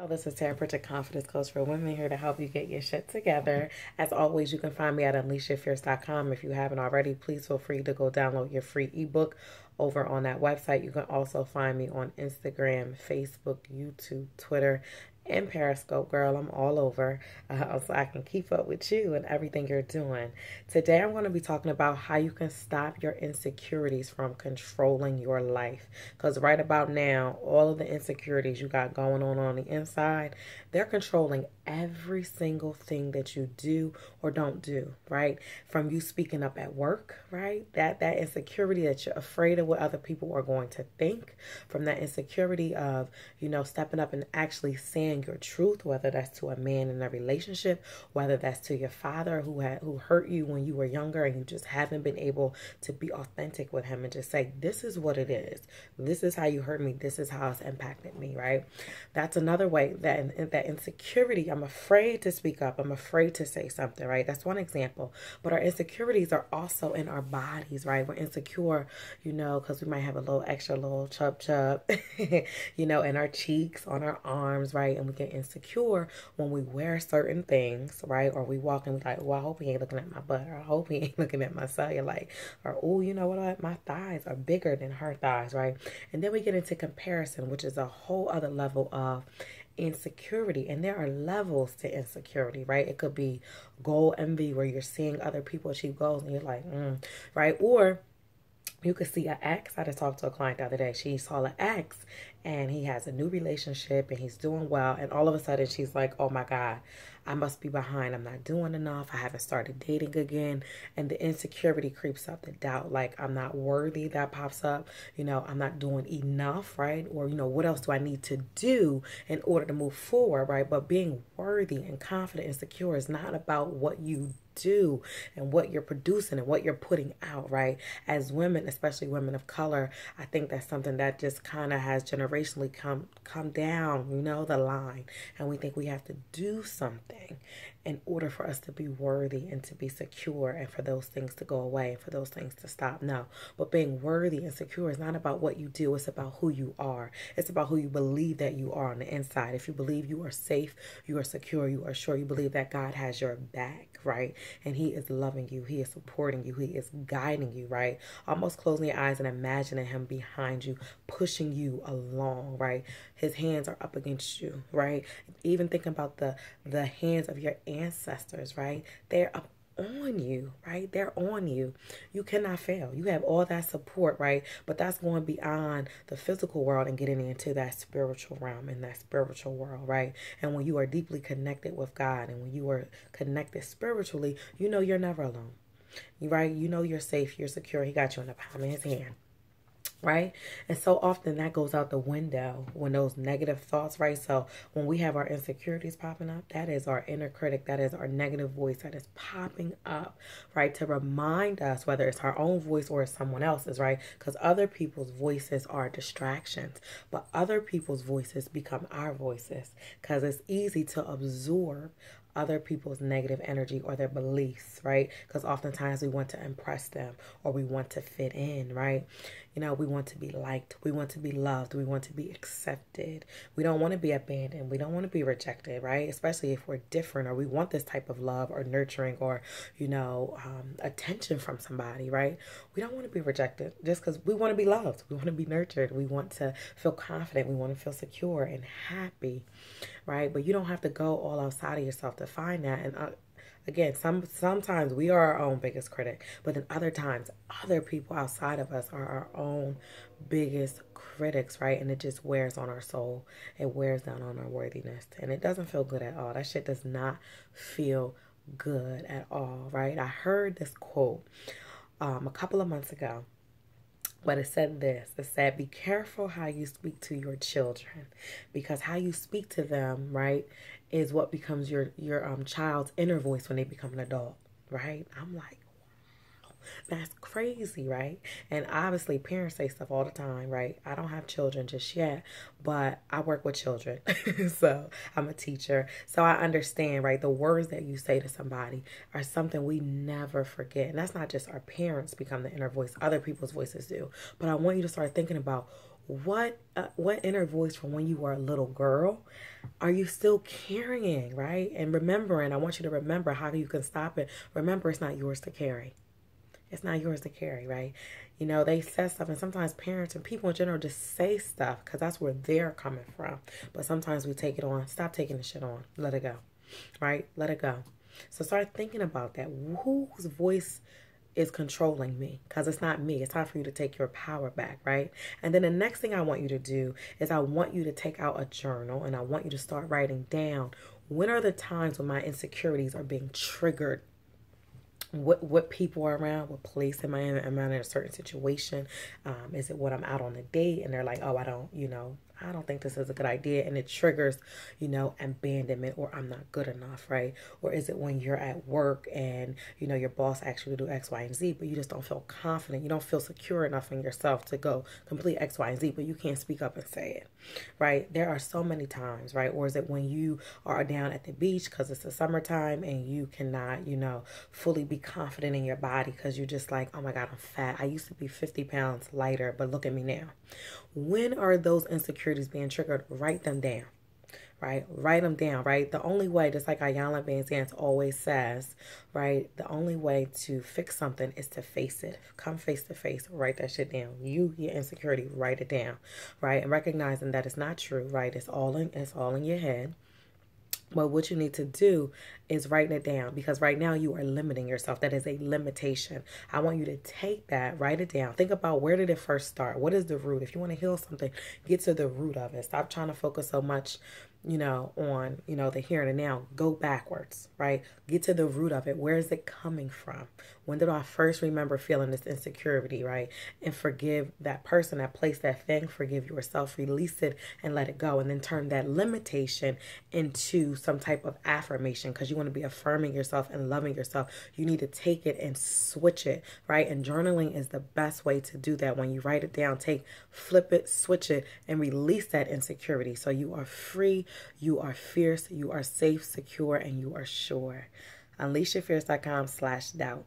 This is Sarah Pritchard, Confidence Coach for Women, here to help you get your shit together. As always, you can find me at unleashyourfierce.com. If you haven't already, please feel free to go download your free ebook over on that website. You can also find me on Instagram, Facebook, YouTube, Twitter, and Periscope. Girl, I'm all over, so I can keep up with you and everything you're doing. Today I'm going to be talking about how you can stop your insecurities from controlling your life, because right about now, all of the insecurities you got going on the inside, they're controlling every single thing that you do or don't do, right? From you speaking up at work, right? That insecurity that you're afraid of what other people are going to think, from that insecurity of, stepping up and actually saying your truth, whether that's to a man in a relationship, whether that's to your father who hurt you when you were younger and you just haven't been able to be authentic with him and just say, this is what it is. This is how you hurt me. This is how it's impacted me, right? That's another way that insecurity, I'm afraid to speak up. I'm afraid to say something, right? That's one example. But our insecurities are also in our bodies, right? We're insecure, because we might have a little chub, in our cheeks, on our arms, right? And we get insecure when we wear certain things, right? Or we walk and we're like, well, I hope he ain't looking at my butt, or I hope he ain't looking at my cellulite, or, oh, you know what? My thighs are bigger than her thighs, right? And then we get into comparison, which is a whole other level of insecurity. And there are levels to insecurity, right? It could be goal envy, where you're seeing other people achieve goals and you're like, right? Or you could see an ex. I just talked to a client the other day. She saw an ex and he has a new relationship and he's doing well. And all of a sudden she's like, oh my God, I must be behind. I'm not doing enough. I haven't started dating again. And the insecurity creeps up, the doubt, like I'm not worthy, that pops up. I'm not doing enough, right? Or, what else do I need to do in order to move forward, right? But being worthy and confident and secure is not about what you do and what you're producing and what you're putting out, right? As women, especially women of color, I think that's something that just kind of has generationally come down, the line. And we think we have to do something in order for us to be worthy and to be secure and for those things to go away and for those things to stop. No, but being worthy and secure is not about what you do. It's about who you are. It's about who you believe that you are on the inside. If you believe you are safe, you are secure, you are sure, you believe that God has your back, right? And he is loving you. He is supporting you. He is guiding you, right? Almost closing your eyes and imagining him behind you, pushing you along, right? His hands are up against you, right? Even thinking about the hands of your ancestors, right? They're up on you, right? They're on you. You cannot fail. You have all that support, right? But that's going beyond the physical world and getting into that spiritual realm and that spiritual world, right? And when you are deeply connected with God and when you are connected spiritually, you're never alone, right? You're safe, you're secure. He got you in the palm of his hand. Right? And so often that goes out the window when those negative thoughts, right? So when we have our insecurities popping up, that is our inner critic. That is our negative voice that is popping up, right? To remind us, whether it's our own voice or it's someone else's, right? Because other people's voices are distractions, but other people's voices become our voices, because it's easy to absorb other people's negative energy or their beliefs, right? Because oftentimes we want to impress them or we want to fit in, right? We want to be liked. We want to be loved. We want to be accepted. We don't want to be abandoned. We don't want to be rejected, right? Especially if we're different or we want this type of love or nurturing or, attention from somebody, right? We don't want to be rejected just because we want to be loved. We want to be nurtured. We want to feel confident. We want to feel secure and happy, right? But you don't have to go all outside of yourself to find that. And again, sometimes we are our own biggest critic, but then other times, other people outside of us are our own biggest critics, right? And it just wears on our soul. It wears down on our worthiness. And it doesn't feel good at all. That shit does not feel good at all, right? I heard this quote a couple of months ago. But it said this. It said, be careful how you speak to your children, because how you speak to them, right, is what becomes your child's inner voice when they become an adult, right? I'm like, that's crazy, right? And obviously parents say stuff all the time, right? I don't have children just yet, but I work with children. So I'm a teacher. So I understand, right? The words that you say to somebody are something we never forget. And that's not just our parents become the inner voice. Other people's voices do. But I want you to start thinking about What inner voice from when you were a little girl are you still carrying, right? And remembering, I want you to remember how you can stop it. Remember, it's not yours to carry. It's not yours to carry, right? You know, they say stuff, and sometimes parents and people in general just say stuff because that's where they're coming from. But sometimes we take it on. Stop taking the shit on. Let it go, right? Let it go. So start thinking about that. Whose voice is controlling me? Because it's not me. It's time for you to take your power back, right? And then the next thing I want you to do is I want you to take out a journal and I want you to start writing down, when are the times when my insecurities are being triggered? What people are around, what place am I in a certain situation? Is it when I'm out on a date and they're like, oh, I don't think this is a good idea, and it triggers, abandonment, or I'm not good enough, right? Or is it when you're at work and, your boss asks you to do X, Y, and Z, but you just don't feel confident. You don't feel secure enough in yourself to go complete X, Y, and Z, but you can't speak up and say it, right? There are so many times, right? Or is it when you are down at the beach because it's the summertime and you cannot, fully be confident in your body because you're just like, oh my God, I'm fat. I used to be 50 pounds lighter, but look at me now. When are those insecurities being triggered? Write them down, right? Write them down, right? The only way, just like Ayanna Van Zandt always says, right? The only way to fix something is to face it. Come face to face, write that shit down. Your insecurity, write it down, right? And recognizing that it's not true, right? It's all in your head. But what you need to do is write it down, because right now you are limiting yourself. That is a limitation. I want you to take that, write it down. Think about, where did it first start? What is the root? If you want to heal something, get to the root of it. Stop trying to focus so much, on, the here and the now. Go backwards, right? Get to the root of it. Where is it coming from? When did I first remember feeling this insecurity, right? And forgive that person, that place, that thing. Forgive yourself, release it, and let it go. And then turn that limitation into some type of affirmation, because you want to be affirming yourself and loving yourself. You need to take it and switch it, right? And journaling is the best way to do that. When you write it down, flip it, switch it, and release that insecurity. So you are free, you are fierce, you are safe, secure, and you are sure. UnleashYourFierce.com/doubt.